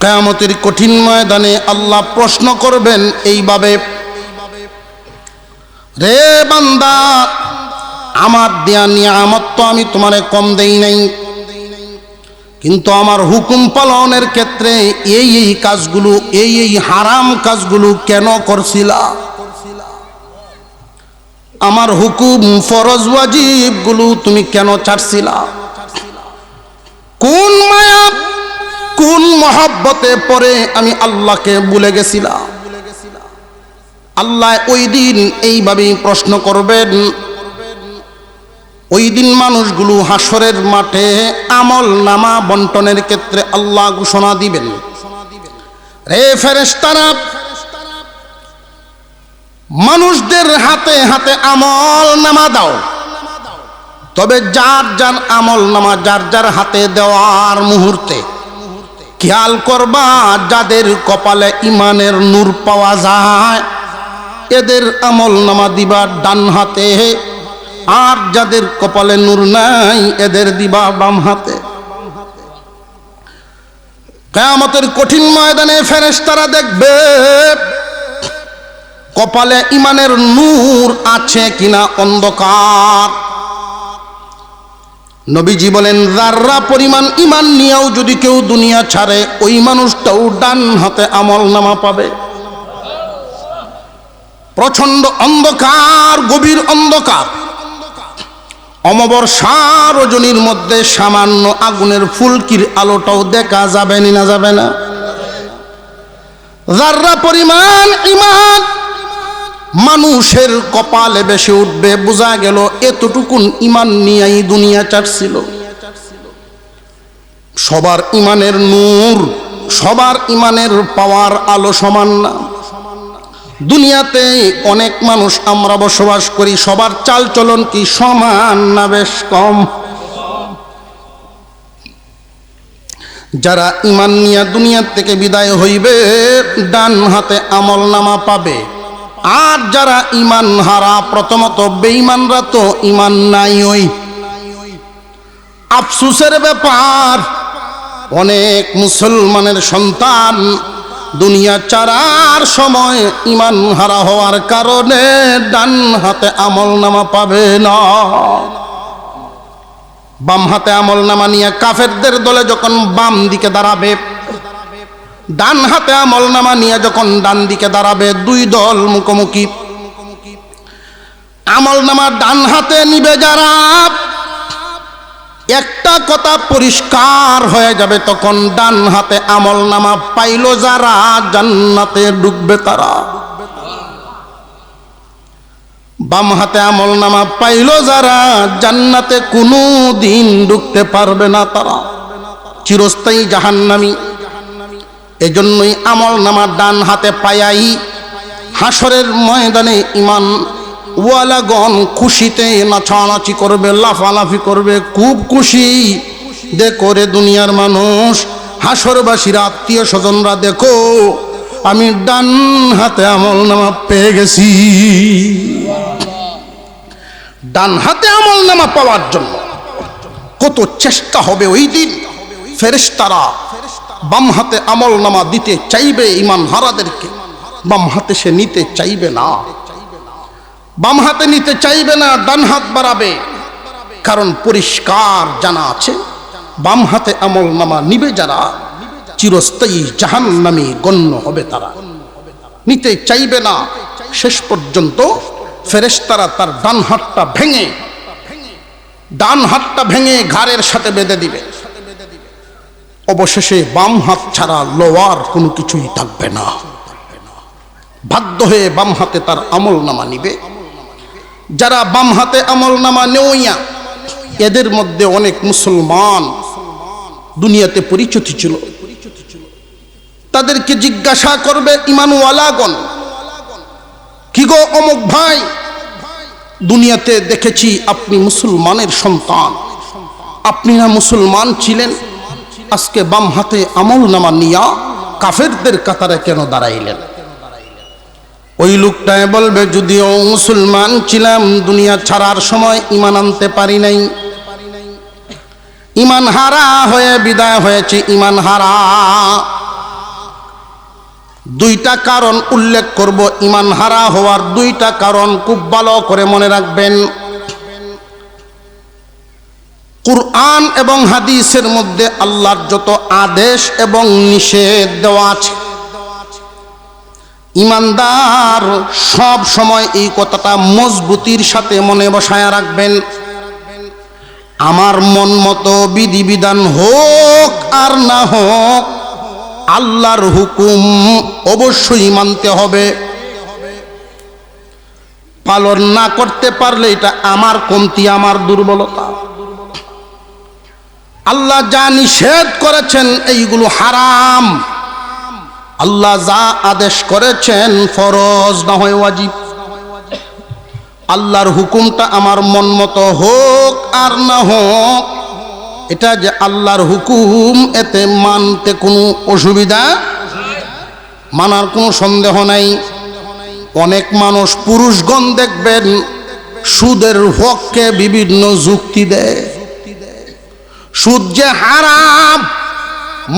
কিয়ামতের কঠিন ময়দানে আল্লাহ প্রশ্ন করবেন এইভাবে, রে বান্দা, আমার দেয়া নিয়ামত তো আমি তোমারে কম দেই নাই, কিন্তু আমার হুকুম পালনের ক্ষেত্রে এই কাজগুলো, এই হারাম কাজগুলো কেন করছিলা? আমার হুকুম ফরজ ওয়াজিব গুলো তুমি কেন ছাড়ছিলা? কোন মায়া, কোন মহব্বতে পরে আমি আল্লাহকে ভুলে গেছিলাম? আল্লাহ ওই দিন এইভাবেই প্রশ্ন করবেন। ওই দিন মানুষগুলো হাসরের মাঠে আমল নামা বন্টনের ক্ষেত্রে আল্লাহ ঘোষণা দিবেন, রে ফেরেশতারা, মানুষদের হাতে হাতে আমল নামা দাও। তবে যার যার আমল নামা যার যার হাতে দেওয়ার মুহূর্তে খেয়াল করবা, যাদের কপালে ইমানের নূর পাওয়া যায় এদের আমল নামা দিবা ডান হাতে, আর যাদের কপালে নূর নাই এদের দিবা বাম হাতে। কিয়ামতের কঠিন ময়দানে ফেরেশতারা দেখবে কপালে ইমানের নূর আছে কিনা অন্ধকার। নবীজি বলেন, যাররা পরিমাণ ইমান নিয়েও যদি কেউ দুনিয়া ছাড়ে ওই মানুষটাও ডান হাতে আমল নামা পাবে। প্রচন্ড অন্ধকার, গভীর অন্ধকার, অমাবস্যা রজনীর মধ্যে সামান্য আগুনের ফুলকির আলোটাও দেখা যাবে না? যাবে না? যাররা পরিমাণ ইমান মানুষের কপালে বেশি উঠবে, বোঝা গেল এতটুকুন ইমান নিয়েই দুনিয়া ছাড়ছিল। সবার ইমানের নূর, সবার ইমানের পাওয়ার আলো সমান না। দুনিয়াতে অনেক মানুষ আমরা বসবাস করি, সবার চাল চলন কি সমান না বেশ কম? যারা ইমান নিয়ে দুনিয়া থেকে বিদায় হইবে ডান হাতে আমল নামা পাবে, আর যারা ইমান হারা, প্রথমত বেঈমানরা তো ইমান নাই। ওই আফসোসের ব্যাপার, অনেক মুসলমানের সন্তান দুনিয়া ছাড়ার সময় ইমান হারা হওয়ার কারণে ডান হাতে আমল নামা পাবে না। বাম হাতে আমল নামা নিয়ে কাফেরদের দলে যখন বাম দিকে দাঁড়াবে, ডান হাতে আমল নামা নিয়ে যখন ডান দিকে দাঁড়াবে, দুই দল মুখোমুখি। আমল নামা ডান হাতে নিবে যারা, একটা কথা পরিষ্কার হয়ে যাবে, তখন ডান হাতে আমল নামা পাইল যারা জান্নাতে ঢুকবে তারা। বাম হাতে আমল নামা পাইল যারা জান্নাতে কোনো দিন ঢুকতে পারবে না, তারা চিরস্থায়ী জাহান্নামী। এজন্যই আমল নামা ডান হাতে পায়াই হাসরের ময়দানে ইমান ওয়ালাগণ খুশিতে নাচানাচি করবে, লাফালাফি করবে, খুব খুশি। দেখো রে দুনিয়ার মানুষ, হাসরবাসীর আত্মীয় স্বজনরা, দেখো আমি ডান হাতে আমল নামা পেয়ে গেছি। ডান হাতে আমল নামা পাওয়ার জন্য কত চেষ্টা হবে ওই দিন। ফেরেশতারা বাম হাতে আমল নামা দিতে চাইবে ইমান হারাদেরকে, বাম হাতে সে নিতে চাইবে না, বাম হাতে নিতে চাইবে না, ডান হাত বাড়াবে। কারণ পরিষ্কার জানা আছে, বাম হাতে আমল নামা নিবে যারা চিরস্থায়ী জাহান্নামী গণ্য হবে, তারা নিতে চাইবে না। শেষ পর্যন্ত ফেরেশতারা তার ডান হাতটা ভেঙে ঘাড়ের সাথে বেঁধে দিবে। অবশেষে বাম হাত ছাড়া লোয়ার কোনো কিছুই থাকবে না। বাধ্য হয়ে বাম হাতে তার আমল নামা নিবে। যারা বাম হাতে আমল নামা নেওয়া, এদের মধ্যে অনেক মুসলমান দুনিয়াতে পরিচিত ছিল। তাদেরকে জিজ্ঞাসা করবে ইমানওয়ালাগণ, কি গো অমুক ভাই, দুনিয়াতে দেখেছি আপনি মুসলমানের সন্তান, আপনি না মুসলমান ছিলেন, আজকে বাম হাতে আমল নামা নিয়া কাফেরদের কাতারে কেন দাঁড়াইলেন? ওই লোকটায় বলবে, যদিও মুসলমান ছিলাম, দুনিয়া ছাড়ার সময় ইমান আনতে পারি নাই, ইমান হারা হয়ে বিদায় হয়েছে, ইমান হারা। দুইটা কারণ উল্লেখ করব ঈমান হারা হওয়ার দুইটা কারণ, খুব ভালো করে মনে রাখবেন। কুরআন এবং হাদিসের মধ্যে আল্লাহর যত আদেশ এবং নিষেধ দেওয়া আছে, ঈমানদার সব সময় এই কথাটা মজবুতির সাথে মনে বসায়া রাখবেন। আমার মন মতো বিধিবিধান হোক আর না হোক, আল্লাহর হুকুম অবশ্যই মানতে হবে। পালন না করতে পারলে এটা আমার কমতি, আমার দুর্বলতা। আল্লাহ যা নিষেধ করেছেন এইগুলো হারাম, আল্লাহ যা আদেশ করেছেন ফরজ না হয় ওয়াজিব। আল্লাহর হুকুমটা আমার মন মতো হোক আর না হোক, এটা যে আল্লাহর হুকুম, এতে মানতে কোনো অসুবিধা, মানার কোনো সন্দেহ নাই। অনেক মানুষ পুরুষগণ দেখবেন সুদের পক্ষে বিভিন্ন যুক্তি দেয়। সুদ যে হারাম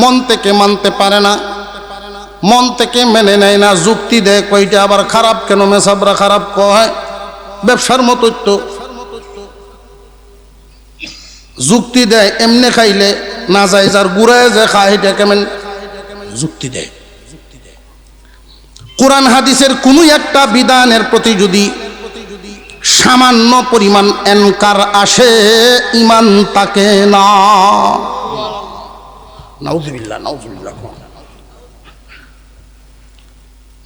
মন থেকে মানতে পারে না, মন থেকে মেনে নেয় না, যুক্তি দেয়। কইটা আবার খারাপ কেন, মেসাবরা খারাপ কয়, ব্যবসার মতো তো যুক্তি দেয়। এমনি খাইলে না যায়, যার গুড়ায় যে খায় এটা কেমন যুক্তি দেয়। কোরআন হাদিসের কোনো একটা বিধানের প্রতি যদি সামান্য পরিমাণ এনকার আসে, ঈমান থাকে না। নাউযুবিল্লাহ, নাউযুবিল্লাহ।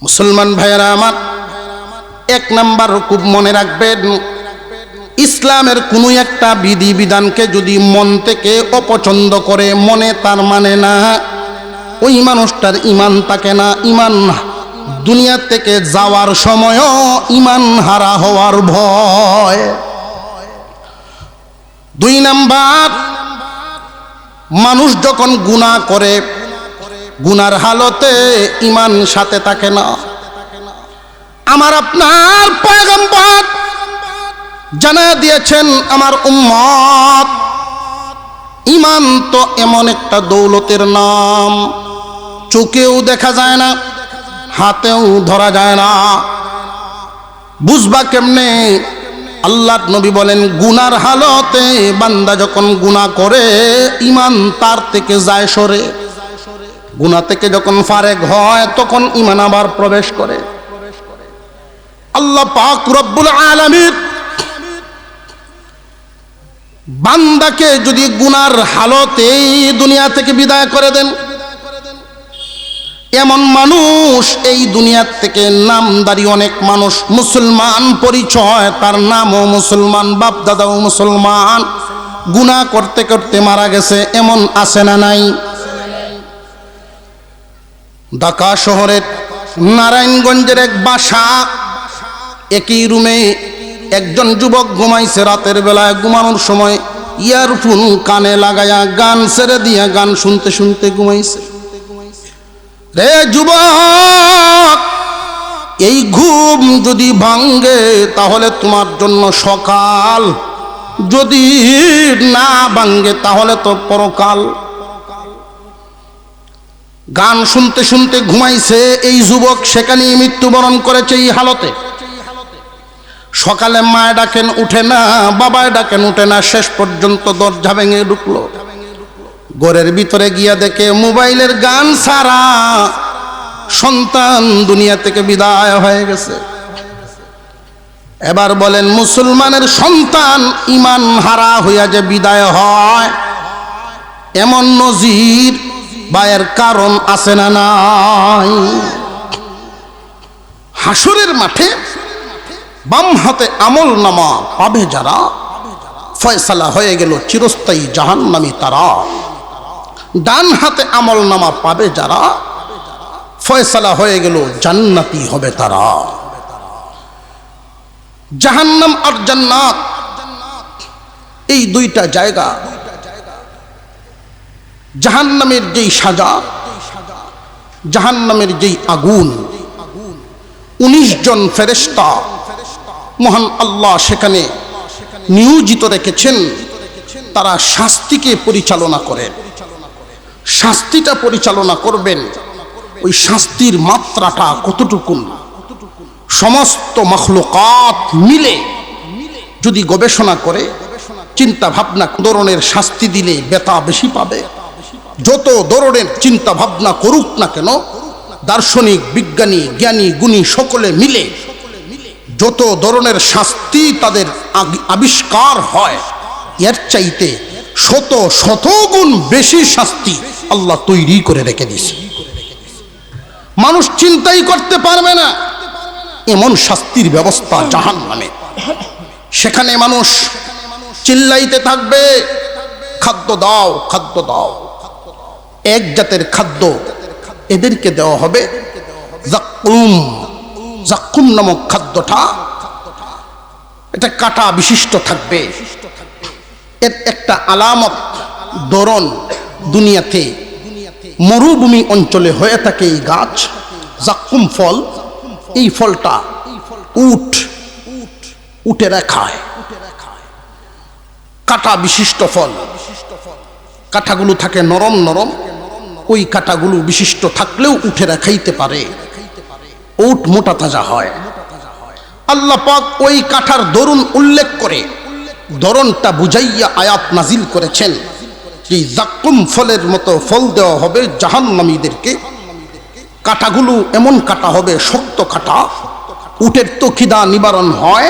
মুসলমান ভাইয়েরা আমার, এক নাম্বার খুব মনে রাখবেন, ইসলামের কোনো একটা বিধি বিধানকে যদি মন থেকে অপছন্দ করে, মনে তার মানে না, ওই মানুষটার ঈমান থাকে না। ঈমান দুনিয়া থেকে যাওয়ার সময়ও ঈমান হারা হওয়ার ভয়। দুই নাম্বার, মানুষ যখন গুনাহ করে, গুনার হালতে ঈমান সাথে থাকে না। আমার আপনার পয়গম্বর জানা দিয়েছেন, আমার উম্মত, ঈমান তো এমন একটা দৌলতের নাম, চোখেও দেখা যায় না, হাতেও ধরা যায় না। বুঝবা কেমনে? আল্লাহর নবী বলেন, গুনার হালতে বান্দা যখন গুনাহ করে, ঈমান তার থেকে যায় সরে। গুনাহ থেকে যখন ফারেক হয়, তখন ঈমান আবার প্রবেশ করে। আল্লাহ পাক রব্বুল আলামিন বান্দাকে যদি গুনার হালতেই দুনিয়া থেকে বিদায় করে দেন, এমন মানুষ এই দুনিয়ার থেকে নামদারি অনেক মানুষ, মুসলমান পরিচয়, তার নামও মুসলমান, বাপ দাদাও মুসলমান, গুনাহ করতে করতে মারা গেছে, এমন আছে না নাই? ঢাকা শহরের নারায়ণগঞ্জের এক বাসা, একই রুমে একজন যুবক ঘুমাইছে। রাতের বেলায় ঘুমানোর সময় ইয়ারফোন কানে লাগায়া গান ছেড়ে দিয়া গান শুনতে শুনতে ঘুমাইছে। রে যুবক, এই ঘুম যদি ভাঙ্গে তাহলে তোমার জন্য সকাল, যদি না ভাঙ্গে তাহলে তো পরকাল। গান শুনতে শুনতে ঘুমাইছে এই যুবক, সেখানেই মৃত্যুবরণ করেছে এই হালতে। সকালে মায় ডাকেন উঠে না, বাবায় ডাকেন উঠে না, শেষ পর্যন্ত দরজা ভেঙে ঢুকলো। ঘরের ভিতরে গিয়া দেখে মোবাইলের গান ছাড়া সন্তান দুনিয়া থেকে বিদায় হয়ে গেছে। এবার বলেন, মুসলমানের সন্তান ঈমান হারা হইয়া যে বিদায় হয়, এমন নজির বা এর কারণ আছে না নাই? হাসরের মাঠে বাম হাতে আমল নামা পাবে যারা, ফয়সালা হয়ে গেল চিরস্থায়ী জাহান্নামী তারা। ডান হাতে আমল নামা পাবে যারা, ফয়সালা হয়ে গেল জান্নাতি হবে তারা। জাহান্নাম আর জান্নাত, এই দুইটা জায়গা। জাহান্নামের যেই সাজা, জাহান্নামের যেই আগুন, 19 জন ফেরেশতা মহান আল্লাহ সেখানে নিয়োজিত রেখেছেন। তারা শাস্তিকে পরিচালনা করেন, শাস্তিটা পরিচালনা করবেন। ওই শাস্তির মাত্রাটা কতটুকু। সমস্ত মখলুকাত মিলে যদি গবেষণা করে চিন্তা ভাবনা, ধরনের শাস্তি দিলে বেতা বেশি পাবে। যত ধরনের চিন্তা ভাবনা করুক না কেন, দার্শনিক, বিজ্ঞানী, জ্ঞানী, গুণী সকলে মিলে যত ধরনের শাস্তি তাদের আবিষ্কার হয়, এর চাইতে শত শত গুণ বেশি শাস্তি আল্লাহ তৈরি করে রেখে দিয়েছে। মানুষ চিন্তাই করতে পারবে না এমন শাস্তির ব্যবস্থা জাহান্নামে। সেখানে মানুষ চিল্লাইতে থাকবে, খাদ্য দাও, খাদ্য দাও। এক জাতের খাদ্য এদেরকে দেওয়া হবে জাক্কুম। জাক্কুম নামক খাদ্যটা এটা কাঁটা বিশিষ্ট থাকবে। এর একটা আলামত, ধরন দুনিয়াতে মরুভূমি অঞ্চলে হয়ে থাকে এই গাছ জাক্কুম ফল। এই ফলটা উটেরা খায়। কাঁটা বিশিষ্ট ফল, কাঁটাগুলো থাকে নরম নরম। ওই কাঁটাগুলো বিশিষ্ট থাকলেও উটেরা খাইতে পারে। উট মোটা তাজা হয়। আল্লাহ পাক ওই কাঁঠার দরুন উল্লেখ করে ধরনটা বুঝাইয়া আয়াত নাজিল করেছেন। এই জাক্কুম ফলের মতো ফল দেওয়া হবে জাহান্নামীদেরকে। কাঁটাগুলো এমন কাঁটা হবে, শক্ত কাঁটা। উটের তো খিদা নিবারণ হয়,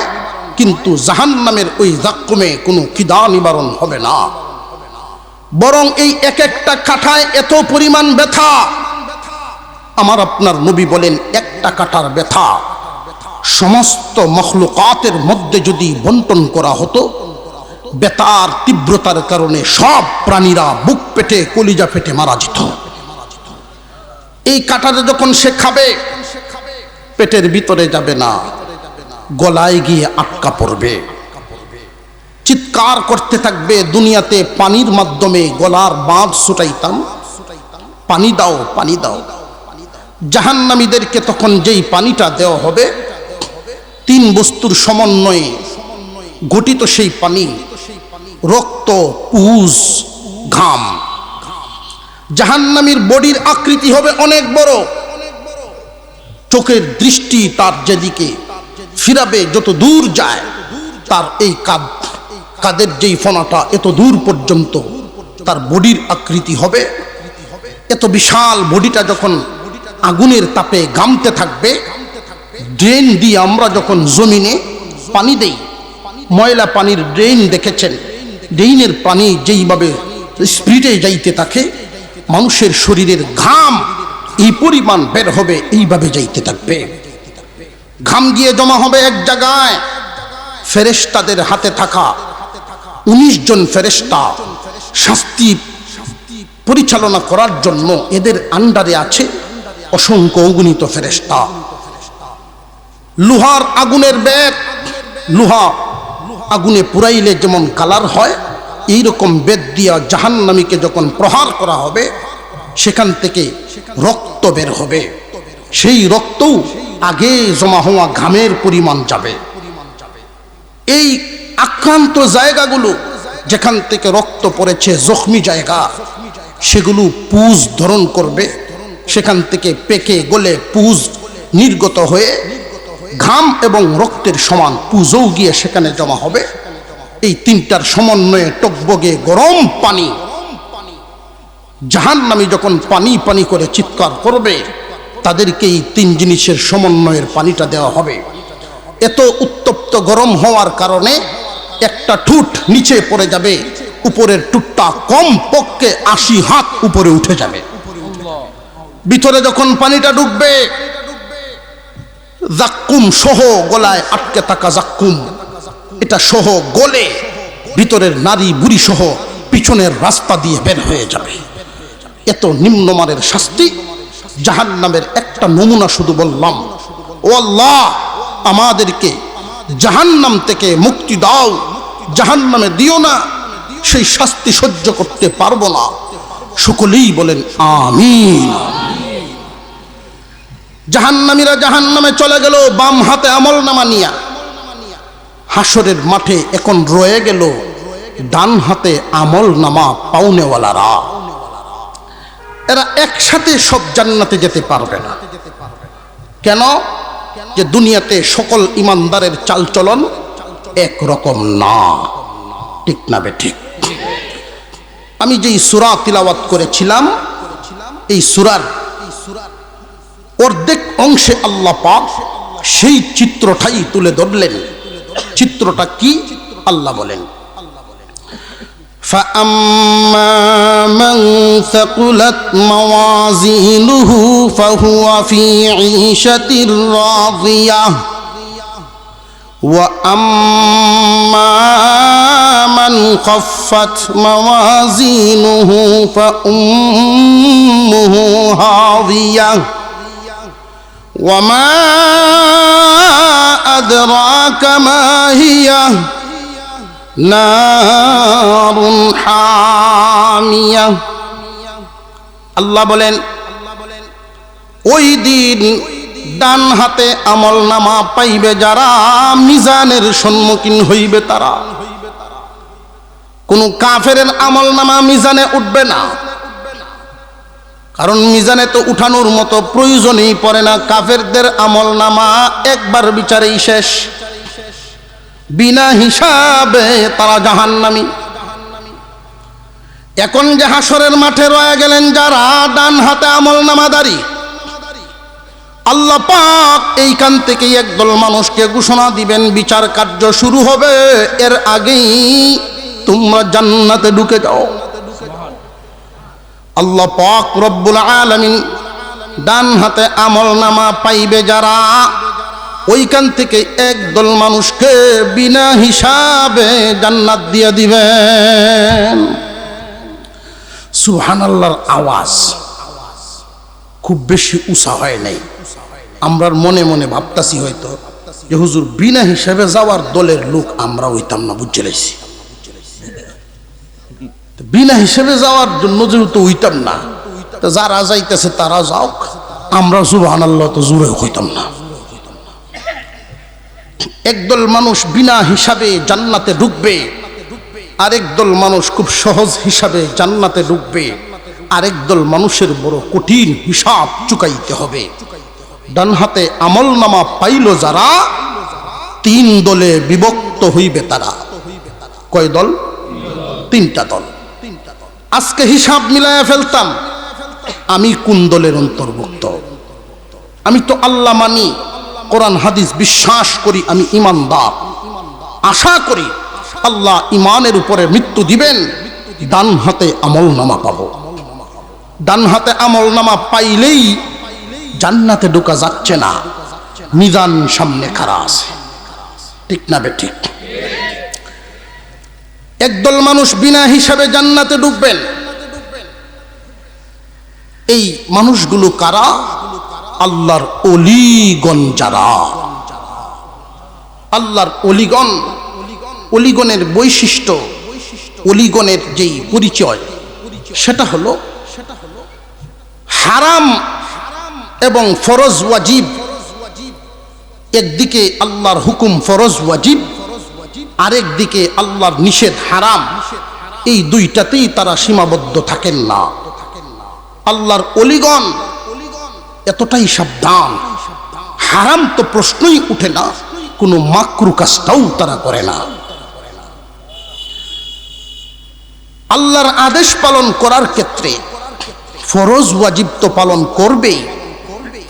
কিন্তু জাহান্নামের ওই জাক্কুমে কোনো খিদা নিবারণ হবে না। বরং এই এক একটা কাঁটায় এত পরিমাণ ব্যথা। আমার আপনার নবী বলেন, একটা কাঁটার ব্যথা সমস্ত মখলুকাতের মধ্যে যদি বন্টন করা হতো, ব্যথার তীব্রতার কারণে সব প্রাণীরা বুক পেটে কলিজা ফেটে মারা যেত। এই কাঁটাটা যখন সে খাবে, পেটের ভিতরে যাবে না, গলায় গিয়ে আটকা পড়বে। চিৎকার করতে থাকবে। দুনিয়াতে পানির মাধ্যমে গলার বাঁধ ছুটাইতাম, পানি দাও, পানি দাও। জাহান্নামীদেরকে তখন যেই পানিটা দেওয়া হবে, তিন বস্তুর সমন্বয়ে গঠিত সেই পানি, রক্ত, পুজ, ঘাম। জাহান্নামীর বডির আকৃতি হবে অনেক বড়। চোখের দৃষ্টি তার যেদিকে ফিরাবে, যত দূর যায়, তার এই কাদের যেই ফনাটা এত দূর পর্যন্ত তার বডির আকৃতি হবে। এত বিশাল বডিটা যখন আগুনের তাপে গামতে থাকবে, ড্রেন দিয়ে আমরা যখন জমিনে পানি দেই, ময়লা পানির ড্রেন দেখেছেন, ড্রেনের পানি যেইভাবে স্পিডে যাইতে থাকে, মানুষের শরীরের ঘাম এই পরিমাণ বের হবে, এইভাবে যাইতে থাকবে। ঘাম গিয়ে জমা হবে এক জায়গায়। ফেরেশতাদের হাতে থাকা 19 জন ফেরেশতা শাস্তি পরিচালনা করার জন্য এদের আন্ডারে আছে অসংখ্য অগণিত ফেরেশতা। লোহার আগুনের বেত, লোহা আগুনে পুরাইলে যেমন কালার হয়, এইরকম বেত দিয়া জাহান্নামীকে যখন প্রহার করা হবে, সেখান থেকে রক্ত বের হবে। সেই রক্তও আগে জমা হওয়া ঘামের পরিমাণ যাবে। এই আক্রান্ত জায়গাগুলো যেখান থেকে রক্ত পড়েছে, জখমি জায়গা, সেগুলো পুজ ধারণ করবে। সেখান থেকে পেকে গলে পুজ নির্গত হয়ে ঘাম এবং রক্তের সমান পুজও গিয়ে সেখানে জমা হবে। এই তিনটার সমন্বয়ে টকবগে গরম পানি। জাহান্নামী যখন পানি পানি করে চিৎকার করবে, তাদেরকে এই তিন জিনিসের সমন্বয়ের পানিটা দেওয়া হবে। এত উত্তপ্ত গরম হওয়ার কারণে একটা ঠুট নিচে পড়ে যাবে, উপরের টুটটা কম পক্ষে 80 হাত উপরে উঠে যাবে। ভিতরে যখন পানিটা ঢুকবে, জাক্কুম সহ, গলায় আটকে থাকা জাক্কুম, এটা সহ গলে ভিতরের নারী বুড়ি সহ পিছনের রাস্তা দিয়ে বের হয়ে যাবে। এত নিম্নমানের শাস্তি। জাহান্নামের একটা নমুনা শুধু বললাম। ও আল্লাহ, আমাদেরকে জাহান্নাম থেকে মুক্তি দাও, জাহান্নামে দিও না। সেই শাস্তি সহ্য করতে পারবো না। সকলেই বলেন আমিন। জাহান্নামীরা জাহান্নামে চলে গেল বাম হাতে আমলনামা নিয়া। হাসরের মাঠে এখন রয়ে গেল ডান হাতে আমলনামা পাওনেওয়ালারা। এরা একসাথে সব জান্নাতে যেতে পারবে না। কেন? যে দুনিয়াতে সকল ইমানদারের চালচলন একরকম না। ঠিক না বেঠিক? আমি যেই সূরা তিলাওয়াত করেছিলাম, এই সূরার অর্ধেক অংশে আল্লাহ পাক সেই চিত্রটাই তুলে ধরলেন। চিত্রটা কি? আল্লাহ বলেন, فَأَمَّا مَنْ ثَقُلَتْ مَوَازِينُهُ فَهُوَ فِي عِيشَةٍ رَاضِيَةٍ وَأَمَّا مَنْ خَفَّتْ مَوَازِينُهُ فَأُمُّهُ هَاوِيَةٌ وَمَا أَدْرَاكَ مَا هِيَ নারুন হামিয়া। আল্লাহ বলেন, ওই দিন ডান হাতে আমল নামা পাইবে যারা, মিজানের সম্মুখীন হইবে তারা। কোন কাফেরের আমল নামা মিজানে উঠবে না, কারণ মিজানে তো উঠানোর মতো প্রয়োজনই পড়ে না। কাফেরদের আমল নামা একবার বিচারেই শেষ, বিনা হিসাবে তারা জাহান্নামী। এখন যে হাসরের মাঠে রয়ে গেলেন যারা ডান হাতে আমল নামাদারি, আল্লাহ পাক এইখান থেকে একদল মানুষকে ঘোষণা দিবেন, বিচার কার্য শুরু হবে, এর আগেই তোমরা জান্নাতে ঢুকে যাও। আল্লাহ পাক রব্বুল আলামিন ডান হাতে আমল নামা পাইবে যারা, ওইখান থেকে একদল মানুষকে বিনা হিসাবে জান্নাত দিয়ে দিবেন। সুবহানাল্লাহর আওয়াজ খুব বেশি উঁচা হয় নাই। আমরা মনে মনে ভাবতাছি হয়তো যে হুজুর বিনা হিসাবে যাওয়ার দলের লোক আমরা হইতাম না, বুঝতে লাইছি। বিনা হিসাবে যাওয়ার জন্য যেহেতু হইতাম না, তো যারা যাইতেছে তারা যাও, আমরা সুবহানাল্লাহ তো জোরে হইতাম না। একদল মানুষ বিনা হিসাবে জান্নাতে ঢুকবে, আরেক দল মানুষ খুব সহজ হিসাবে জান্নাতে ঢুকবে, আরেক দল মানুষের বড় কঠিন হিসাব চুকাইতে হবে। ডান হাতে আমল নামা পাইল যারা, তিন দলে বিভক্ত হইবে তারা। কয় দল? তিনটা দল। আজকে হিসাব মিলায়া ফেলতাম আমি কোন দলের অন্তর্ভুক্ত। আমি তো আল্লাহ মানি, কোরআন হাদিস বিশ্বাস করি, আমি ইমানদার। আশা করি আল্লাহ ইমানের উপরে মৃত্যু দিবেন, ডান হাতে আমল নামা পাবো। ডান হাতে আমল নামা পাইলেই জান্নাতে ঢোকা যাচ্ছে না, মিজান সামনে খাড়া আছে। ঠিক না বেঠিক? একদল মানুষ বিনা হিসাবে জান্নাতে ঢুকবেন। এই মানুষগুলো কারা? আল্লাহর ওলিগণ যারা। আল্লাহর ওলিগণ, ওলিগণের বৈশিষ্ট্য, ওলিগণের যেই পরিচয়, সেটা হলো হারাম এবং ফরজ ওয়াজিব। একদিকে আল্লাহর হুকুম ফরজ ওয়াজিব, আরেক দিকে আল্লাহর নিষেধ হারাম। এই দুইটাতেই তারা সীমাবদ্ধ থাকেন না। আল্লাহর ওলিগণ এতটাই সাবধান, হারাম তো প্রশ্নই উঠে না, কোনো মাকরু কাজটাও তারা করে না। আল্লাহর আদেশ পালন করার ক্ষেত্রে ফরজ ওয়াজিব তো পালন করবেই,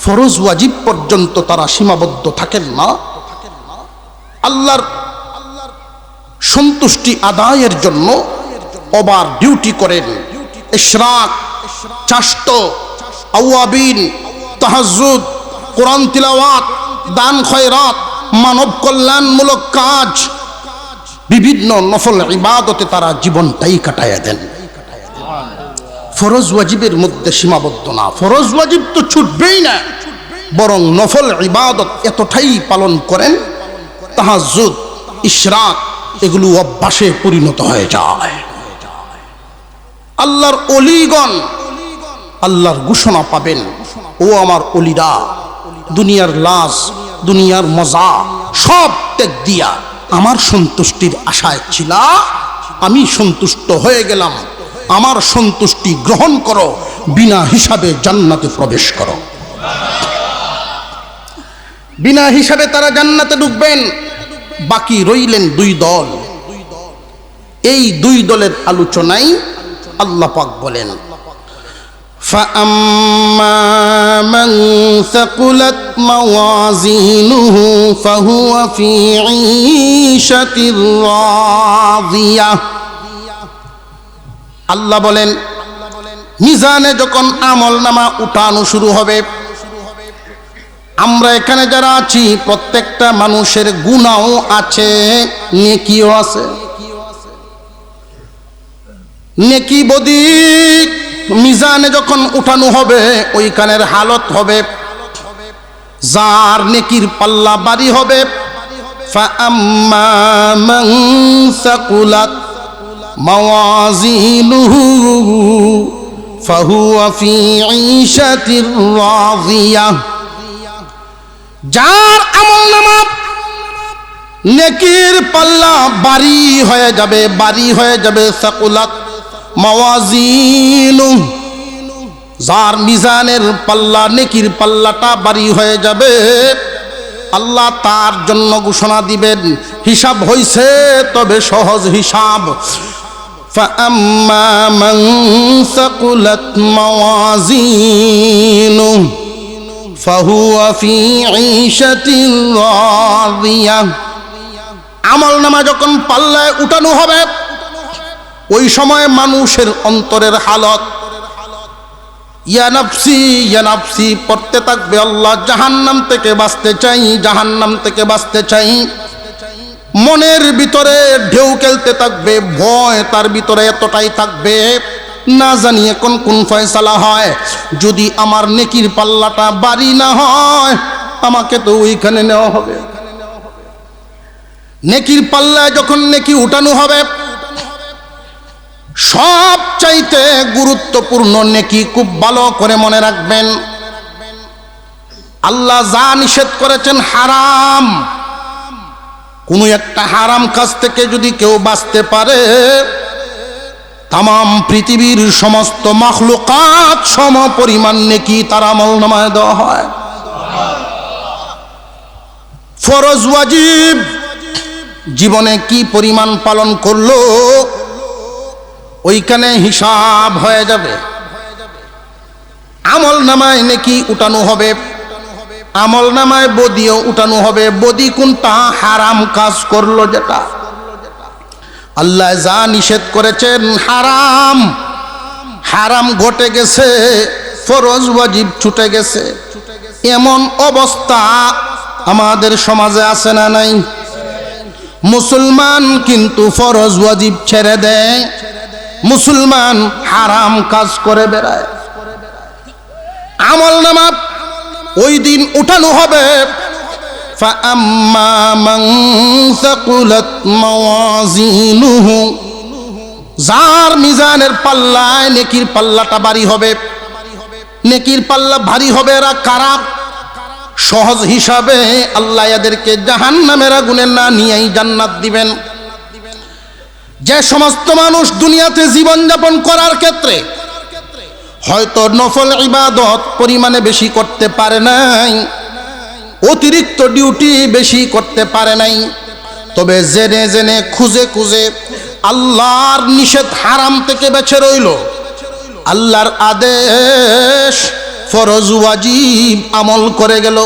ফরজ ওয়াজিব পর্যন্ত তারা সীমাবদ্ধ থাকেন না। আল্লাহর সন্তুষ্টি আদায়ের জন্য ওভার ডিউটি করেন। ইশরাক, চাষ্ট, আওয়াবিন, তাহাজ্জুদ, কোরআন তিলাওয়াত, দান খয়রাত, মানব কল্যাণমূলক কাজ, বিভিন্ন নফল ইবাদতে তারা জীবনটাই কাটায়া দেন। ফরজ ওয়াজিবের মধ্যে সীমাবদ্ধ না। ফরজ ওয়াজিব তো ছুটবেই না, বরং নফল ইবাদত এতটাই পালন করেন, তাহাজ্জুদ, ইশরাক, এগুলো অভ্যাসে পরিণত হয়ে যায়। আল্লাহর ওলিগণ আল্লাহর ঘোষণা পাবেন, ও আমার ওলিরা, দুনিয়ার লাজ, দুনিয়ার মজা সব ত্যাগ দিয়া আমার সন্তুষ্টির আশায় ছিলা, আমি সন্তুষ্ট হয়ে গেলাম, আমার সন্তুষ্টি গ্রহণ করো, বিনা হিসাবে জান্নাতে প্রবেশ করো। বিনা হিসাবে তারা জান্নাতে ঢুকবেন। বাকি রইলেন দুই দল। এই দুই দলের আলোচনায় আল্লাহ পাক বলেন, فَأَمَّا مَنْ ثَقُلَتْ مَوَازِينُهُ فَهُوَ فِي عِيشَةٍ رَاضِيَةٍ। আল্লাহ বলেন, মিজানে যখন আমলনামা উঠানো শুরু হবে, আমরা এখানে যারা আছি প্রত্যেকটা মানুষের গুনাহও আছে, নেকিও আছে। নেকি বদি মিজানে যখন উঠানো হবে, ওইখানের হালত হবে, যার নেকির পাল্লা ভারী হবে, ফাআম্মা মান সাকুলাত মাওয়াজিনুহু ফাহুয়া ফি ঈশাতির রাদিয়াহ। যার আমলনামা নেকির পাল্লা ভারী হয়ে যাবে, ভারী হয়ে যাবে, সাকুলাত মাওয়াজিনু, যার মিজানের পাল্লা নেকির পাল্লাটা ভারী হয়ে যাবে, আল্লাহ তার জন্য ঘোষণা দিবেন, হিসাব হইছে, তবে সহজ হিসাব। ফাআম্মা মান সাকুলাত মাওয়াজিনু ফাহুয়া ফি ঈশাতির রাদিয়াহ। আমলনামা যখন পাল্লায় উঠানো হবে, ওই সময় মানুষের অন্তরের হালত ইয়া নাফসি ইয়া নাফসি পড়তে থাকবে। আল্লাহ, জাহান্নাম থেকে বাঁচতে চাই, জাহান্নাম থেকে বাঁচতে চাই। মনের ভিতরে ঢেউ খেলতে থাকবে, ভয় তার ভিতরে এতটাই থাকবে, না জানি এখন কোন ফয়সালা হয়। যদি আমার নেকির পাল্লাটা ভারী না হয়, আমাকে তো ওইখানে নেওয়া হবে। নেকির পাল্লায় যখন নেকি উঠানো হবে, সব চাইতে গুরুত্বপূর্ণ নেকি খুব ভালো করে মনে রাখবেন। আল্লাহ যা নিষেধ করেছেন হারাম, কোন একটা হারাম কাজ থেকে যদি কেউ বাঁচতে পারে, তামাম পৃথিবীর সমস্ত মাখলুকাত সম পরিমাণ নেকি তার আমলনামায় দেওয়া হয়। ফরজ ওয়াজিব জীবনে কি পরিমাণ পালন করলো, ওইখানে হিসাব হয়ে যাবে। আমলনামায় নেকি উঠানো হবে, আমলনামায় বদিও উঠানো হবে। বদি কোনটা? হারাম কাজ করলো যেটা। আল্লাহ যা নিষেধ করেছেন হারাম, হারাম ঘটে গেছে, ফরজ ওয়াজিব ছুটে গেছে। এমন অবস্থা আমাদের সমাজে আছে না নাই? মুসলমান কিন্তু ফরজ ওয়াজিব ছেড়ে দেয়, মুসলমান হারাম কাজ করে বেড়ায়। আমলনামা ওই দিন উঠানো হবে, ফাআম্মা মান সাকুলাত মাওয়াজিনুহু, যার মিজানের পাল্লায় নেকির পাল্লাটা ভারী হবে। নেকির পাল্লা ভারী হবে এরা কারা? সহজ হিসাবে আল্লাহ এদেরকে জাহান্নামের আগুনে না নিয়েই জান্নাত দিবেন। যে সমস্ত মানুষ দুনিয়াতে জীবনযাপন করার ক্ষেত্রে হয়তো নফল ইবাদত পরিমাণে বেশি করতে পারে নাই, অতিরিক্ত ডিউটি বেশি করতে পারে নাই, তবে জেনে জেনে খুঁজে খুঁজে আল্লাহর নিষেধ হারাম থেকে বেঁচে রইল, আল্লাহর আদেশ ফরজ ওয়াজিব আমল করে গেল,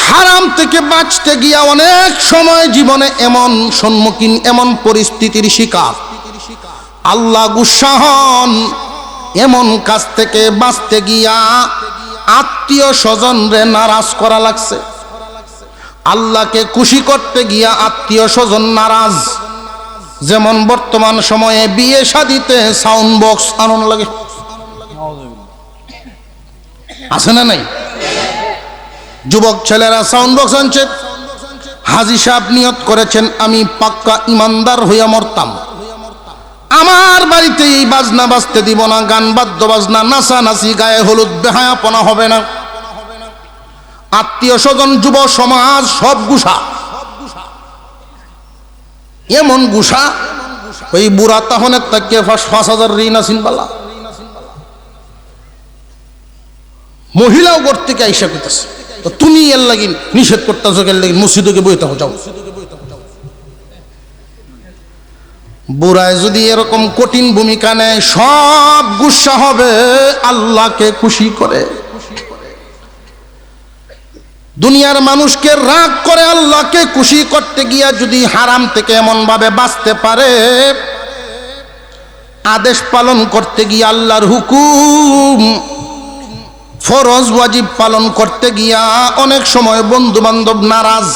হারাম থেকে বাঁচতে গিয়া অনেক সময় জীবনে এমন সম্মুখীন, এমন পরিস্থিতির শিকার, আল্লাহ গুসা হন। এমন কাজ থেকে বাঁচতে গিয়া আত্মীয় স্বজনরে নারাজ করা লাগছে, আল্লাহকে খুশি করতে গিয়া আত্মীয় স্বজন নারাজ। যেমন বর্তমান সময়ে বিয়ে শাদিতে সাউন্ড বক্স আনন্দ লাগে, আছে না নাই? যুবক ছেলেরা সাউন্ড বক্স আনছে। হাজী সাহেব নিয়ত করেছেন, আমি পাক্কা ইমানদার হইয়া মরতাম, আমার বাড়িতে এই বাজনা বাজতে দিব না, গান বাদ্য বাজনা, নাচা নাচি, গায়ে হলুদ, বেহায়াপনা হবে না। আত্মীয় স্বজন, যুব সমাজ সব গুসা, এমন গুসা ওই বুড়া তাহনের তাকে ৫,০০০ ঋণ আসিন বালা মহিলাও ঘর থেকে আইসা করতেছে, তো তুমি এর লাগি নিষেধ করতেছো, এর লাগি মসজিদকে বইতে যাও। বুড়ায় যদি এরকম কঠিন ভূমিকা নেয়, সব গুসা হবে আল্লাহকে খুশি করে। দুনিয়ার মানুষকে রাগ করে আল্লাহকে খুশি করতে গিয়া যদি হারাম থেকে এমন ভাবে বাঁচতে পারে, আদেশ পালন করতে গিয়ে আল্লাহর হুকুম ফরজ ওয়াজিব পালন করতে গিয়া অনেক সময় বন্ধু বান্ধব নারাজ,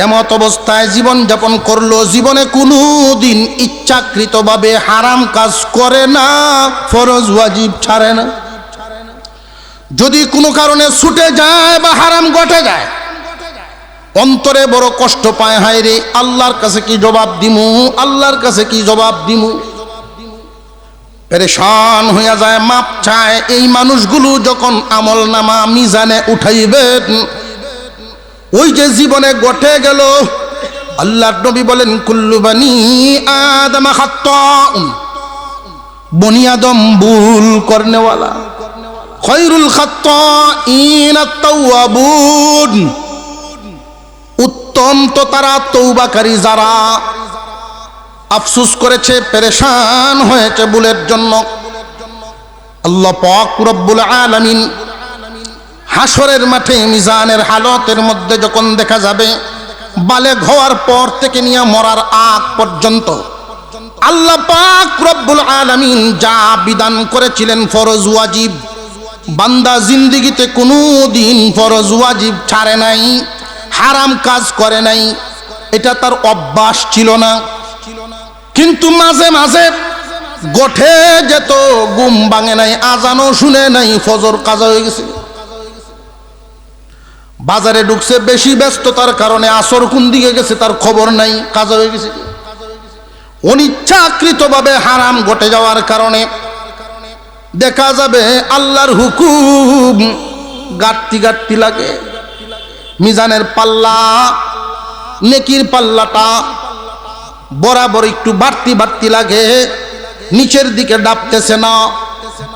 এমত অবস্থায় জীবন যাপন করলো, জীবনে কোনো দিন ইচ্ছাকৃতভাবে হারাম কাজ করে না, ফরজ ওয়াজিব ছাড়ে না। যদি কোনো কারণে ছুটে যায় বা হারাম ঘটে যায়, অন্তরে বড় কষ্ট পায়, হায় রে আল্লাহর কাছে কি জবাব দিমু, আল্লাহর কাছে কি জবাব দিমু, পেরেশান হইয়া যায়, মাপ চায়। এই মানুষগুলো যখন আমল নামা মিজানে উঠাইবেন, ওই যে জীবনে ঘটে গেল, আল্লাহর নবী বলেন কুল্লু বানি আদম খাত্তাউন, বনি আদম ভুল করনেওয়ালা, খৈরুল খাত্তাইন আত-তাওয়াবুন, উত্তম তো তারা তওবাকারী যারা আফসোস করেছে, পেরেশান হয়েছে ভুলের জন্য। আল্লাহ পাক রব্বুল আলামিন হাসরের মাঠে মিজানের হালতের মধ্যে যখন দেখা যাবে, বালেগ হওয়ার পর থেকে নিয়ে মরার আগ পর্যন্ত আল্লাহ পাক রব্বুল আলামিন যা বিধান করেছিলেন ফরজ ওয়াজিব, বান্দা জিন্দেগিতে কোনো দিন ফরজ ওয়াজিব ছাড়ে নাই, হারাম কাজ করে নাই, এটা তার অভ্যাস ছিল না। কিন্তু মাঝে মাঝে গঠে যেত, ঘুম ভাঙে নাই, আজানও শুনে নাই, ফজর কাজা হয়ে গেছে, বাজারে ঢুকছে, বেশি ব্যস্ততার কারণে আসর কোন দিকে গেছে তার খবর নাই, কাজা হয়ে গেছে। অনিচ্ছাকৃতভাবে হারাম ঘটে যাওয়ার কারণে দেখা যাবে আল্লাহর হুকুম গাট্টি গাট্টি লাগে, মিজানের পাল্লা, নেকির পাল্লাটা বরাবর একটু বাড়তি বাড়তি লাগে, নিচের দিকে ডাবতেছে না।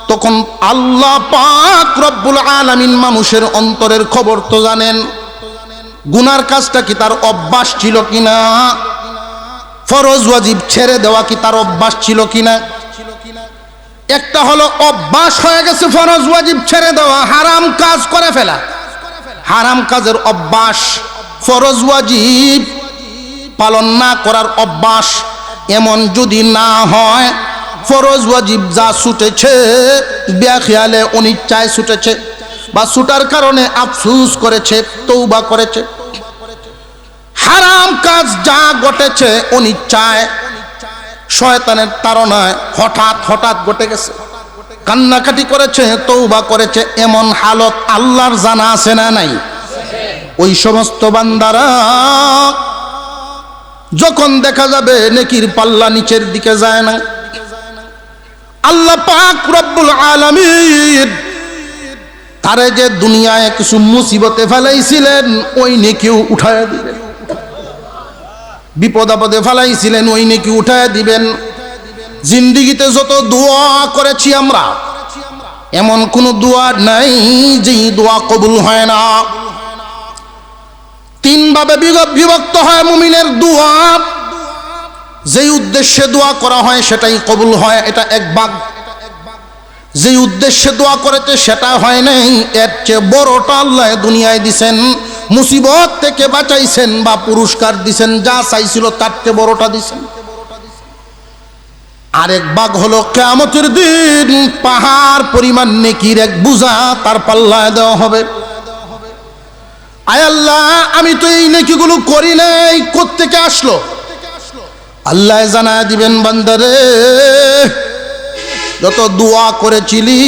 তখন আল্লাহ পাক রব্বুল আলামিন মানুষের অন্তরের খবর তো জানেন, গুনার কাজটা কি তার অভ্যাস ছিল কিনা, ফরজ ওয়াজিব ছেড়ে দেওয়া কি তার অভ্যাস ছিল কিনা। একটা হলো অভ্যাস হয়ে গেছে ফরজ ওয়াজিব ছেড়ে দেওয়া, হারাম কাজ করে ফেলা, হারাম কাজের অভ্যাস, ফরজ ওয়াজিব পালন না করার অভ্যাস। এমন যদি না হয়, ফরজ ওয়াজিব যা ছুটেছে বেখেয়ালে অনিচ্ছায় ছুটেছে, বা ছুটার কারণে আফসোস করেছে, তওবা করেছে, হারাম কাজ যা ঘটেছে অনিচ্ছায় শয়তানের তাড়নায় হঠাৎ হঠাৎ ঘটে গেছে, কান্নাকাটি করেছে, তওবা করেছে, এমন হালত আল্লাহর জানা আছে না নাই? ওই সমস্ত বান্দারা যখন দেখা যাবে নেকির পাল্লা নিচের দিকে যায় না, আল্লাহ পাক রব্বুল আলামিন তারে যে দুনিয়ায় কিছু মুসিবতে ফেলাইছিলেন ওই নেকিও উঠায় দিবেন, বিপদ আপদে ফেলাইছিলেন ওই নেকি উঠায় দিবেন। জিন্দেগিতে যত দোয়া করেছি আমরা, এমন কোন দোয়া নাই যেই দোয়া কবুল হয় না। তিন ভাবে বিভক্ত হয় মুমিনের দোয়া, যেই উদ্দেশ্যে দোয়া করা হয় সেটাই কবুল হয়, এটা এক ভাগ। যেই উদ্দেশ্যে দোয়া করেছে সেটা হয় নাই, এর চেয়ে বড়টা আল্লাহ দুনিয়ায় দিছেন, মুসিবত থেকে বাঁচাইছেন বা পুরস্কার দিছেন, যা চাইছিল তার চেয়ে বড়টা দিছেন। আরেক ভাগ হলো কিয়ামতের দিন পাহাড় পরিমাণ নেকির এক বোঝা তার পাল্লায় দেওয়া হবে। আয় আল্লাহ, আমি তো এই নেকিগুলো করি নাই, কোত্থেকে আসলো? আল্লাহ জানায় দিবেন, বান্দারে যত দোয়া করেছিলি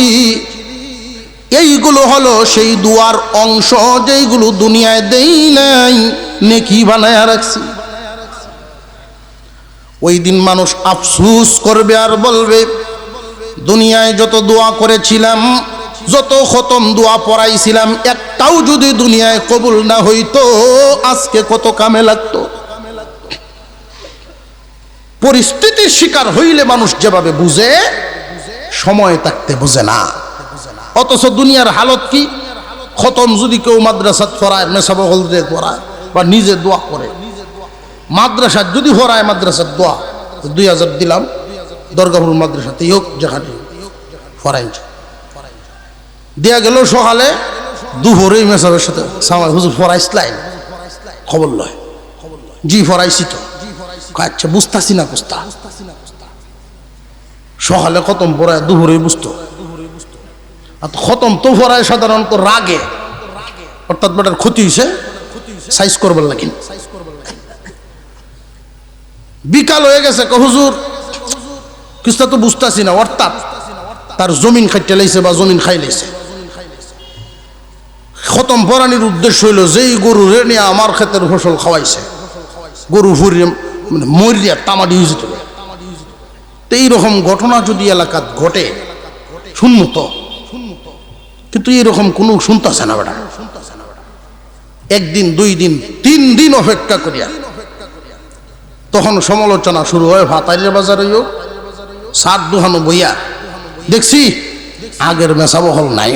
এইগুলো হলো সেই দুয়ার অংশ, যেইগুলো দুনিয়ায় দেই নাই, নেকি বানায়া রাখছি। ওই দিন মানুষ আফসোস করবে আর বলবে, দুনিয়ায় যত দোয়া করেছিলাম, যত খতম দোয়া পড়াইছিলাম, একটাও যদি দুনিয়ায় কবুল না হইতো আজকে কত কামে লাগতো। পরিস্থিতির শিকার হইলে মানুষ যেভাবে বুঝে, সময় থাকতে বুঝে না। অথচ দুনিয়ার হালত কি? খতম যদি কেউ মাদ্রাসাত পড়ায়, মেসাবহলদের পড়ায় বা নিজে দোয়া করে, মাদ্রাসাত যদি পড়ায়, মাদ্রাসার দোয়া 2000 দিলাম দরগাপুর মাদ্রাসাতে হোক, যেখানে পড়াই দেয়া গেল। সকালে দুপুরে মেসাবের সাথে সামাল হুজুর পড়াইছিলেন, খবর লয়, জি পড়াইছি তো। আচ্ছা বুঝতাছি না বুঝতা। সকালে খতম পড়ায়, দুপুরে বুঝতো। আর খতম তো পড়ায় সাধারণত রাগে, অর্থাৎ বেটার ক্ষতি হয়েছে, সাইজ করবার লাগে। বিকাল হয়ে গেছে, হুজুর কিছুটা তো বুঝতাছি না, অর্থাৎ তার জমিন খাইতে লাইছে বা জমিন খাই লাইছে। খতম পরানির উদ্দেশ্য হইল যেই গরু রে নিয়ে আমার ক্ষেতের ফসল খাওয়াইছে, গরু ফুরিয়ে মানে মরিয়া তামাডি হয়ে যেত। এইরকম ঘটনা যদি এলাকাত ঘটে শুনমু তো, কিন্তু এরকম কোনো শুনতেছে না বেটা। একদিন, 2 দিন, 3 দিন অপেক্ষা করিয়া তখন সমালোচনা শুরু হয়। ভাতাইলের বাজারে হোক, সার দুহানো বইয়া দেখছি আগের মেসাবহল নাই।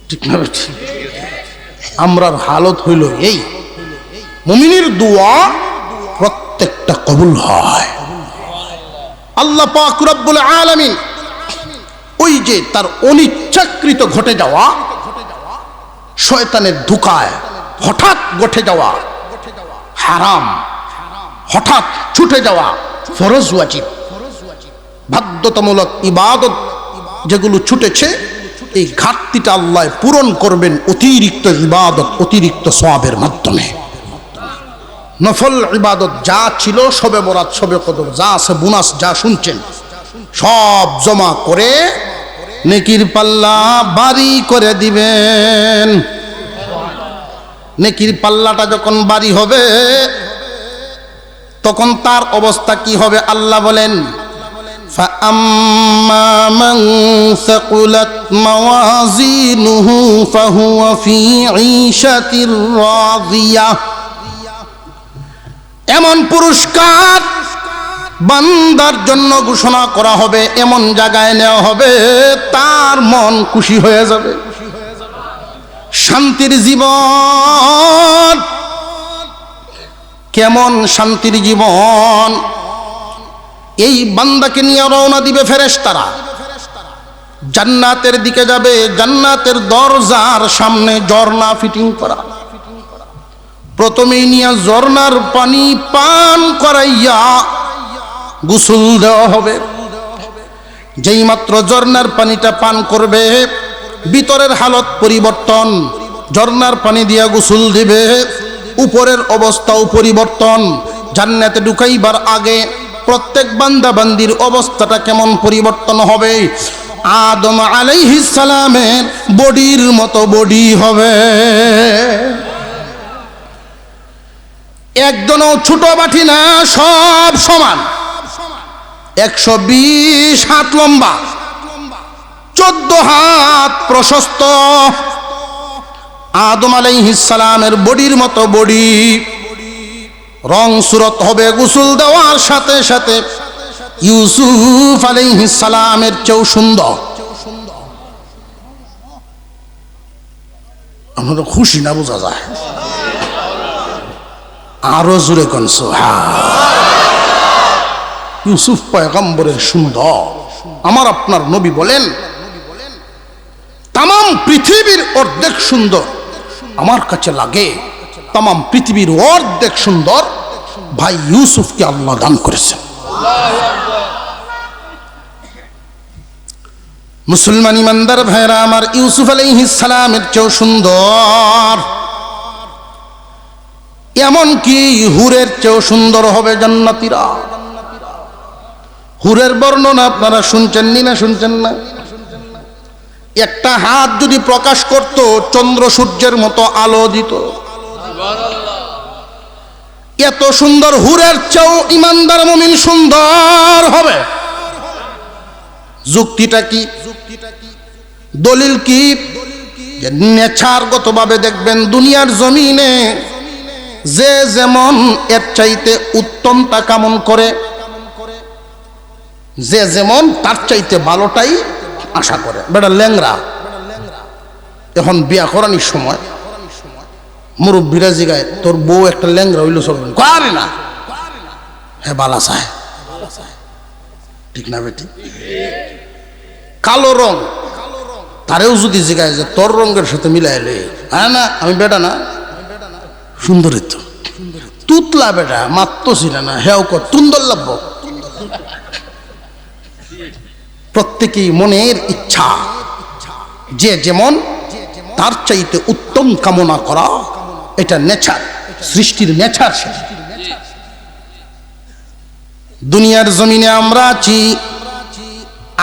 ঠিক না? আমরার হালত হইল এই, মুমিনের দোয়া প্রত্যেকটা কবুল হয়। আল্লাহ পাক রব্বুল আলামিন ওই যে তার অনিচ্ছাকৃত ঘটে যাওয়া, শয়তানের ধোঁকায় হঠাৎ ঘটে যাওয়া হারাম, হঠাৎ ছুটে যাওয়া ফরজ ওয়াজিব, বাধ্যতামূলক ইবাদত যেগুলো ছুটেছে, এই ঘাটতিটা আল্লাহ পূরণ করবেন অতিরিক্ত ইবাদত, অতিরিক্ত সওয়াবের মাধ্যমে। নফল ইবাদত যা ছিল, শবে বরাত, শবে কদর যা আছে, বোনাস যা শুনছেন, সব জমা করে নেকির পাল্লা ভারী করে দিবেন। নেকির পাল্লাটা যখন ভারী হবে তখন তার অবস্থা কি হবে? আল্লাহ বলেন, فَأَمَّا مَنْ ثَقُلَتْ مَوَازِينُهُ فَهُوَ فِي عِيشَةٍ رَاضِيَةٍ। এমন পুরস্কার বান্দার জন্য ঘোষণা করা হবে, এমন জায়গায় নেওয়া হবে তার মন খুশি হয়ে যাবে, শান্তির জীবন। কেমন শান্তির জীবন? এই বান্দাকে নিয়ে রওনা দিবে ফেরেশতারা, জান্নাতের দিকে যাবে। জান্নাতের দরজার সামনে ঝর্ণা ফিটিং করা, প্রথমেই নিয়ে ঝর্ণার পানি পান করাইয়া গোসল দেওয়া হবে। যেই মাত্র ঝর্ণার পানিটা পান করবে, ভিতরের হালত পরিবর্তন, ঝর্ণার পানি দিয়া গোসল দিবে, উপরের অবস্থাও পরিবর্তন। জান্নাতে ঢুকাইবার আগে প্রত্যেক বান্দা বান্দির অবস্থাটা কেমন পরিবর্তন হবে? আদম আলাইহিস সালামের বডির মতো বডি হবে, একজনও ছোট বাটি না, সব সমান। 120 হাত লম্বা, 14 হাত প্রশস্ত। আদম আলাইহিস সালামের বডির মতো বডি, রং সুরত হবে গোসল দেওয়ার সাথে সাথে ইউসুফ আলাইহিস সালামের চেয়েও সুন্দর। আমরা খুশি না বোঝা যায়? আরো জোরে কোন সুবহান। ইউসুফ পয়গম্বরের সুন্দর। আমার আপনার নবী বলেন, তাম পৃথিবীর অর্ধেক সুন্দর আমার কাছে লাগে, তাম পৃথিবীর অর্ধেক সুন্দর ভাই ইউসুফকে আল্লাহ দান করেছেন। মুসলমান ইমানদার ভাইরা আমার, ইউসুফ আলাইহিস সালামের চেয়েও সুন্দর, এমনকি হুরের চেয়েও সুন্দর হবে জান্নাতীরা। হুরের বর্ণনা আপনারা শুনছেন না শুনছেন না? একটা হাত যদি প্রকাশ করত, চন্দ্র সূর্যের মতো আলো দিত। এত সুন্দর হুরের চেয়েও ইমানদার মুমিন সুন্দর হবে। যুক্তিটা কি? দলিল কি? নেচারগতভাবে দেখবেন দুনিয়ার জমিনে যে যেমন এর চাইতে উত্তমটা কামন করে, যে যেমন তার চাইতে ভালোটাই আশা করে। বেটা ল্যাংরা, এখন বিয়া করানির সময় মুরব্বীরা জিগায় তোর বউ একটা ল্যাংরা হইল চলবে করে না, হ্যাঁ বালা চায়, ঠিক না বেটি? কালো রং তারেও যদি জিগায় যে তোর রঙের সাথে মিলাই লে, হ্যাঁ না আমি বেটা না, সুন্দরী তো তুতলা বেটা মাত্র ছিল না, হ্যাঁ তুন্দর লাভ। প্রত্যেকেই মনের ইচ্ছা যে যেমন তার চাইতে উত্তম কামনা করা, এটা নেচার, সৃষ্টির নেচার। দুনিয়ার জমিনে আমরা আছি,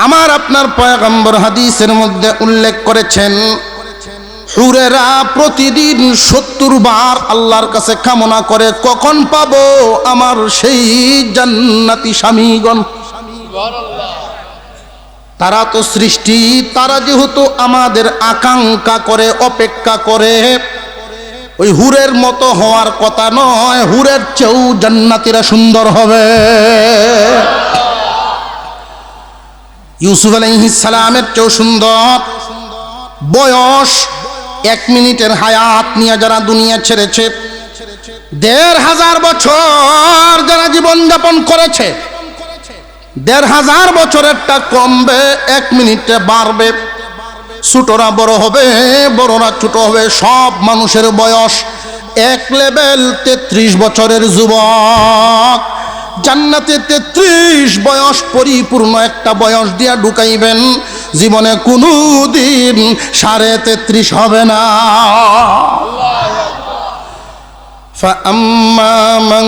আমার আপনার পয়গম্বর হাদিসের মধ্যে উল্লেখ করেছেন হুরেরা প্রতিদিন 70 বার আল্লাহর কাছে কামনা করে কখন পাবো আমার সেই জান্নাতি স্বামীগণ। তারা তো সৃষ্টি, তারা যেহেতু আমাদের আকাঙ্ক্ষা করে, অপেক্ষা করে, ওই হুরের মতো হওয়ার কথা নয়, হুরের চেয়েও জান্নাতীরা সুন্দর হবে। ইউসুফ আলাইহিস সালামের চেয়েও সুন্দর। বয়স 1 মিনিটের হায়াত নিয়ে যারা দুনিয়া ছেড়েছে, 1500 বছর যারা জীবন যাপন করেছে, 1500 বছরেরটা কমবে, 1 মিনিটে বাড়বে। ছোটরা বড় হবে, বড়রা ছোট হবে, সব মানুষের বয়স এক লেভেল। 33 বছরের যুবক জান্নাতে 33 বয়স পরিপূর্ণ একটা বয়স দিয়া ঢুকাইবেন, জীবনে কোনোদিন 33.5 হবে না। فأما من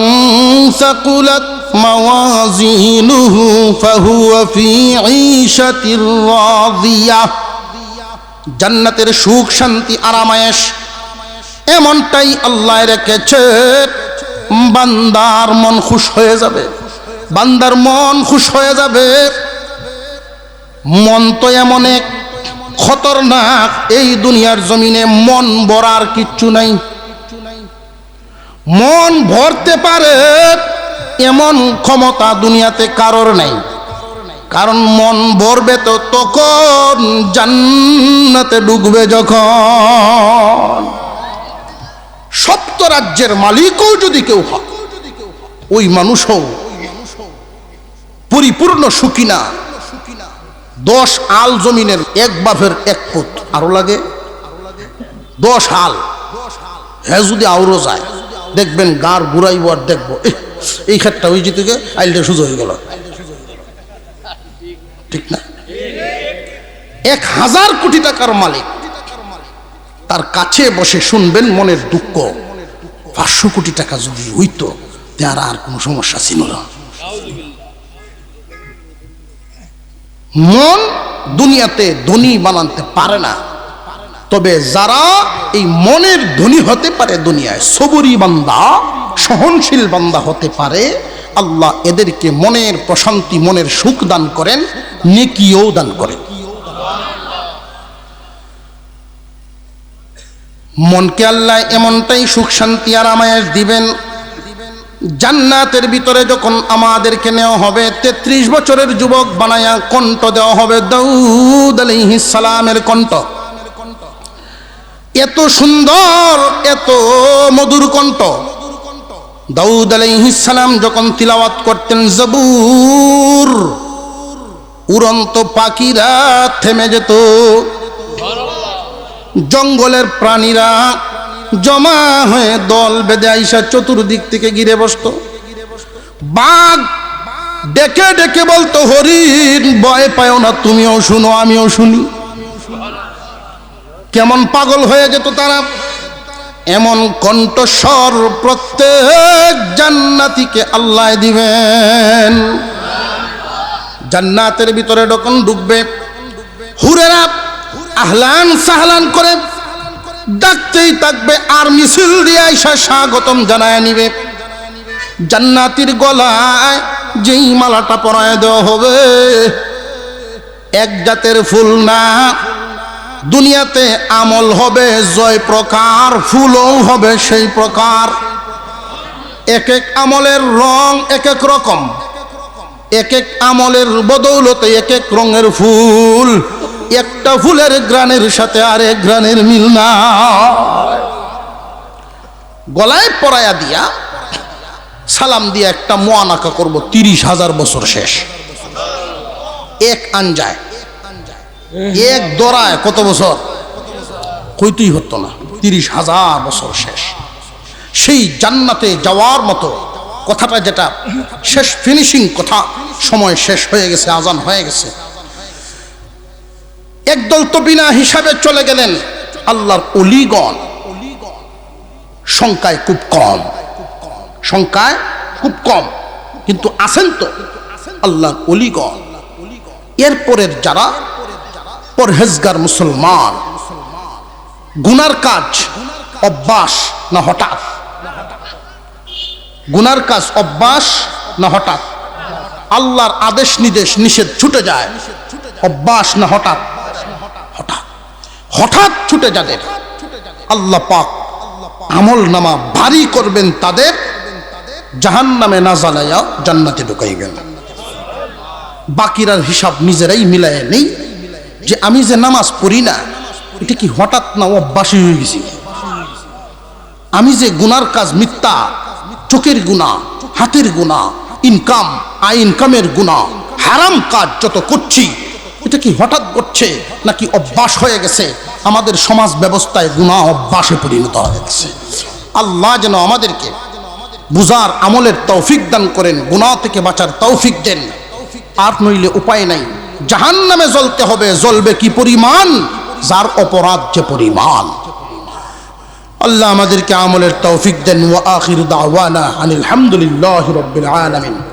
ثقلت موازينه فهو في عيشة راضية। জান্নাতের সুখ শান্তি আরামায়েশ এমনটাই আল্লাহ রেখেছে, বান্দার মন খুশ হয়ে যাবে, বান্দার মন খুশ হয়ে যাবে। মন তো এমন এক খতরনাক, এই দুনিয়ার জমিনে মন ভরার কিচ্ছু নাই। মন ভরতে পারে এমন ক্ষমতা দুনিয়াতে কারোর নাই, কারণ মন ভরবে তো তখন জান্নাতে ঢুকবে যখন। সপ্ত রাজ্যের মালিকও যদি কেউ হয়, ওই মানুষও পরিপূর্ণ সুখী না। 10 আল জমিনের 1 বাপের 1 পুত, আরো লাগে 10 আল, হ্যাঁ যদি আরো যায় দেখবেন গার ঘুরাইব, আর দেখবো এই ক্ষেত্রটা ওই জিতে আইলটা সুযোগ হয়ে গেল, ঠিক না? 1000 কোটি টাকার মালিক, তার কাছে বসে শুনবেন মনের দুঃখ। 500 কোটি টাকা যদি হইতো তার আর কোনো সমস্যা ছিল না। মন দুনিয়াতে ধনী বানাতে পারে না, তবে যারা এই মনের ধনী হতে পারে, দুনিয়ায় সবুরি বান্দা, সহনশীল বান্দা হতে পারে, আল্লাহ এদেরকে মনের প্রশান্তি, মনের সুখ দান করেন, নেকিও দান করেন। মনকে আল্লাহ এমনটাই সুখ শান্তি আর আরামায়েশ দিবেন, জান্নাতের ভিতরে যখন আমাদেরকে নেওয়া হবে 33 বছরের যুবক বানায়া কণ্ঠ দেওয়া হবে দাউদ আলাইহিস সালামের কণ্ঠ। এত সুন্দর, এত মধুর কণ্ঠ। দাউদ আলাইহিস সালাম যখন তিলাওয়াত করতেন জবুর, উড়ন্ত পাখিরা থেমে যেত, জঙ্গলের প্রাণীরা জমা হয়ে দল বেঁধে আইসা চতুর্দিক থেকে ঘিরে বসত। বাঘ ডেকে ডেকে বলতো হরিণ ভয় পাও না, তুমিও শুনো আমিও শুনি। কেমন পাগল হয়ে যেত তারা। এমন কণ্ঠস্বর প্রত্যেক জান্নাতীকে আল্লাহ দিবেন। জান্নাতের ভিতরে যখন ঢুকবে, হুরেরা আহলান সাহলান করে ডাকতেই থাকবে, আর মিছিল দিয়ে আইসা স্বাগতম জানায় নিবে। জান্নাতীর গলায় যেই মালাটা পরায় দেওয়া হবে, এক জাতের ফুল না, দুনিয়াতে আমল হবে জয় প্রকার, ফুলও হবে সেই প্রকার। এক এক আমলের রং এক এক রকম, এক এক আমলের বদৌলতে এক এক রঙের ফুল। একটা ফুলের গ্রানের সাথে আরেক গ্রানের মিল না। গলায় পরায়া দিয়া সালাম দিয়া একটা মোয়ানাকা করব, 30,000 বছর শেষ। এক আঞ্জায় এক দরায় কত বছর কইতেই হতো না, 30,000 বছর শেষ। সেই জান্নাতে যাওয়ার মতো কথাটা, যেটা শেষ ফিনিশিং কথা, সময় শেষ হয়ে গেছে, আজান হয়ে গেছে। একদল তো বিনা হিসাবে চলে গেলেন। আল্লাহর ওলিগণ সংখ্যায় খুব কম, সংখ্যায় খুব কম, কিন্তু আছেন তো আল্লাহর ওলিগণ। এরপরের যারা পরহেজগার মুসলমান, গুনার কাজ অভ্যাস না হঠাৎ, গুনার কাজ অভ্যাস না হঠাৎ, আল্লাহর আদেশ নির্দেশ নিষেধ ছুটে যায় অভ্যাস না হঠাৎ, হঠাৎ হঠাৎ ছুটে যাদের আল্লাহ পাক আমল নামা ভারী করবেন, তাদের জাহান্নামে না জ্বালায়া জান্নাতে ঢুকাইবেন। বাকিরার হিসাব নিজেরাই মিলায় নেই যে আমি যে নামাজ পড়ি না, এটা কি হঠাৎ না অভ্যাসই হয়ে গেছি? আমি যে গুনার কাজ, মিথ্যা, চোখের গুনাহ, হাতের গুনাহ, ইনকামের গুনাহ, হারাম কাজ যত করছি, এটা কি হঠাৎ করছে নাকি অভ্যাস হয়ে গেছে? আমাদের সমাজ ব্যবস্থায় গুনাহ অভ্যাসে পরিণত হয়ে গেছে। আল্লাহ যেন আমাদেরকে বুঝার আমলের তৌফিক দান করেন, গুনাহ থেকে বাঁচার তৌফিক দেন। আর নইলে উপায় নাই, জাহান্নামে জ্বলতে হবে। জ্বলবে কি পরিমাণ, যার অপরাধ যে পরিমাণ। আল্লাহ আমাদেরকে আমলের তৌফিক দেন। ওয়া আখিরু দাওয়ানা আনিল হামদুলিল্লাহি রাব্বিল আলামিন।